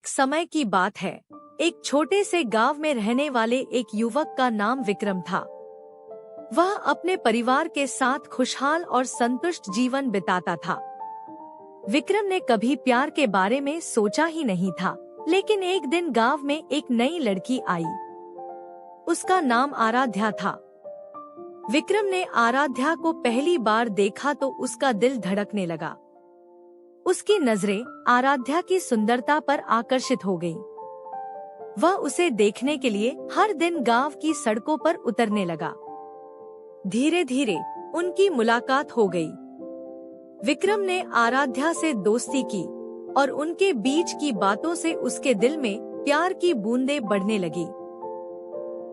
एक समय की बात है। एक छोटे से गांव में रहने वाले एक युवक का नाम विक्रम था। वह अपने परिवार के साथ खुशहाल और संतुष्ट जीवन बिताता था। विक्रम ने कभी प्यार के बारे में सोचा ही नहीं था, लेकिन एक दिन गांव में एक नई लड़की आई। उसका नाम आराध्या था। विक्रम ने आराध्या को पहली बार देखा तो उसका दिल धड़कने लगा। उसकी नजरें आराध्या की सुंदरता पर आकर्षित हो गईं। वह उसे देखने के लिए हर दिन गांव की सड़कों पर उतरने लगा। धीरे धीरे उनकी मुलाकात हो गई। विक्रम ने आराध्या से दोस्ती की और उनके बीच की बातों से उसके दिल में प्यार की बूंदें बढ़ने लगी।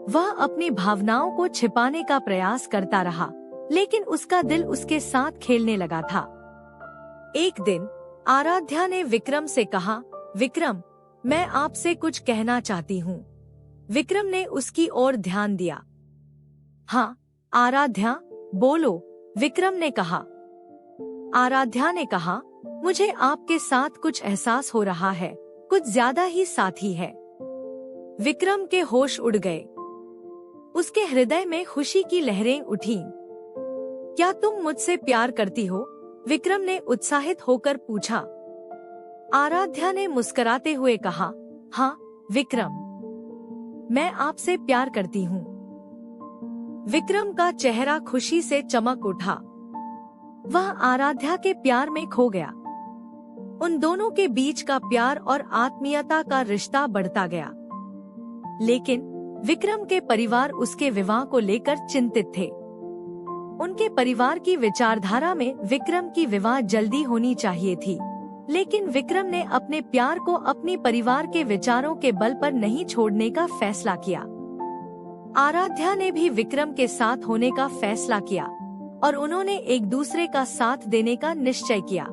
वह अपनी भावनाओं को छिपाने का प्रयास करता रहा, लेकिन उसका दिल उसके साथ खेलने लगा था। एक दिन आराध्या ने विक्रम से कहा, विक्रम, मैं आपसे कुछ कहना चाहती हूँ। विक्रम ने उसकी ओर ध्यान दिया। हाँ आराध्या, बोलो, विक्रम ने कहा। आराध्या ने कहा, मुझे आपके साथ कुछ एहसास हो रहा है, कुछ ज्यादा ही साथी है। विक्रम के होश उड़ गए। उसके हृदय में खुशी की लहरें उठीं। क्या तुम मुझसे प्यार करती हो? विक्रम ने उत्साहित होकर पूछा। आराध्या ने मुस्कुराते हुए कहा, हाँ विक्रम, मैं आपसे प्यार करती हूँ। विक्रम का चेहरा खुशी से चमक उठा। वह आराध्या के प्यार में खो गया। उन दोनों के बीच का प्यार और आत्मीयता का रिश्ता बढ़ता गया। लेकिन विक्रम के परिवार उसके विवाह को लेकर चिंतित थे। उनके परिवार की विचारधारा में विक्रम की विवाह जल्दी होनी चाहिए थी, लेकिन विक्रम ने अपने प्यार को अपनी परिवार के विचारों के बल पर नहीं छोड़ने का फैसला किया। आराध्या ने भी विक्रम के साथ होने का फैसला किया और उन्होंने एक दूसरे का साथ देने का निश्चय किया।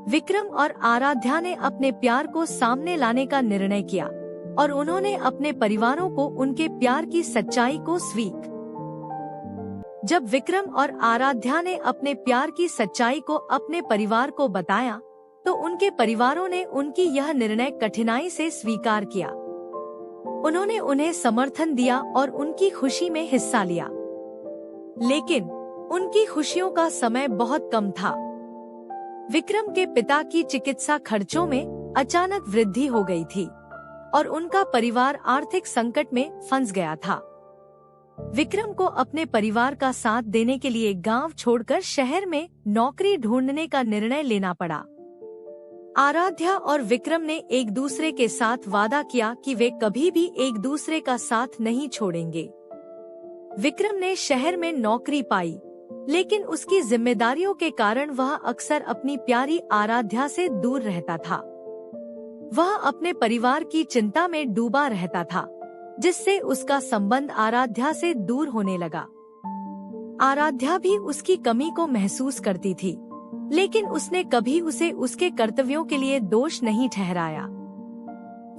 विक्रम और आराध्या ने अपने प्यार को सामने लाने का निर्णय किया और उन्होंने अपने परिवारों को उनके प्यार की सच्चाई को स्वीकार। जब विक्रम और आराध्या ने अपने प्यार की सच्चाई को अपने परिवार को बताया, तो उनके परिवारों ने उनकी यह निर्णय कठिनाई से स्वीकार किया। उन्होंने उन्हें समर्थन दिया और उनकी खुशी में हिस्सा लिया। लेकिन उनकी खुशियों का समय बहुत कम था। विक्रम के पिता की चिकित्सा खर्चों में अचानक वृद्धि हो गई थी और उनका परिवार आर्थिक संकट में फंस गया था। विक्रम को अपने परिवार का साथ देने के लिए गांव छोड़कर शहर में नौकरी ढूंढने का निर्णय लेना पड़ा। आराध्या और विक्रम ने एक दूसरे के साथ वादा किया कि वे कभी भी एक दूसरे का साथ नहीं छोड़ेंगे। विक्रम ने शहर में नौकरी पाई, लेकिन उसकी जिम्मेदारियों के कारण वह अक्सर अपनी प्यारी आराध्या से दूर रहता था। वह अपने परिवार की चिंता में डूबा रहता था, जिससे उसका संबंध आराध्या से दूर होने लगा। आराध्या भी उसकी कमी को महसूस करती थी, लेकिन उसने कभी उसे उसके कर्तव्यों के लिए दोष नहीं ठहराया।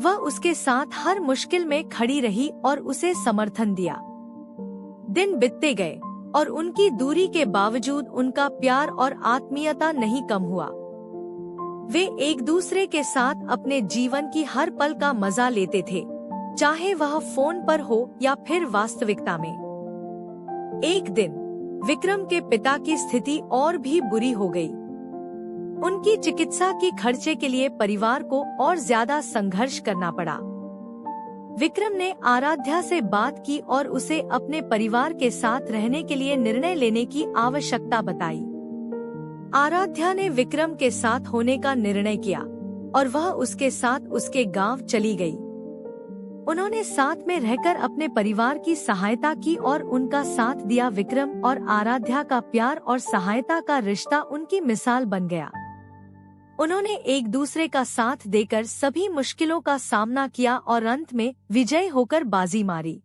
वह उसके साथ हर मुश्किल में खड़ी रही और उसे समर्थन दिया। दिन बीतते गए और उनकी दूरी के बावजूद उनका प्यार और आत्मीयता नहीं कम हुआ। वे एक दूसरे के साथ अपने जीवन की हर पल का मजा लेते थे, चाहे वह फोन पर हो या फिर वास्तविकता में। एक दिन विक्रम के पिता की स्थिति और भी बुरी हो गई। उनकी चिकित्सा की खर्चे के लिए परिवार को और ज्यादा संघर्ष करना पड़ा। विक्रम ने आराध्या से बात की और उसे अपने परिवार के साथ रहने के लिए निर्णय लेने की आवश्यकता बताई। आराध्या ने विक्रम के साथ होने का निर्णय किया और वह उसके साथ उसके गांव चली गई। उन्होंने साथ में रहकर अपने परिवार की सहायता की और उनका साथ दिया। विक्रम और आराध्या का प्यार और सहायता का रिश्ता उनकी मिसाल बन गया। उन्होंने एक दूसरे का साथ देकर सभी मुश्किलों का सामना किया और अंत में विजयी होकर बाजी मारी।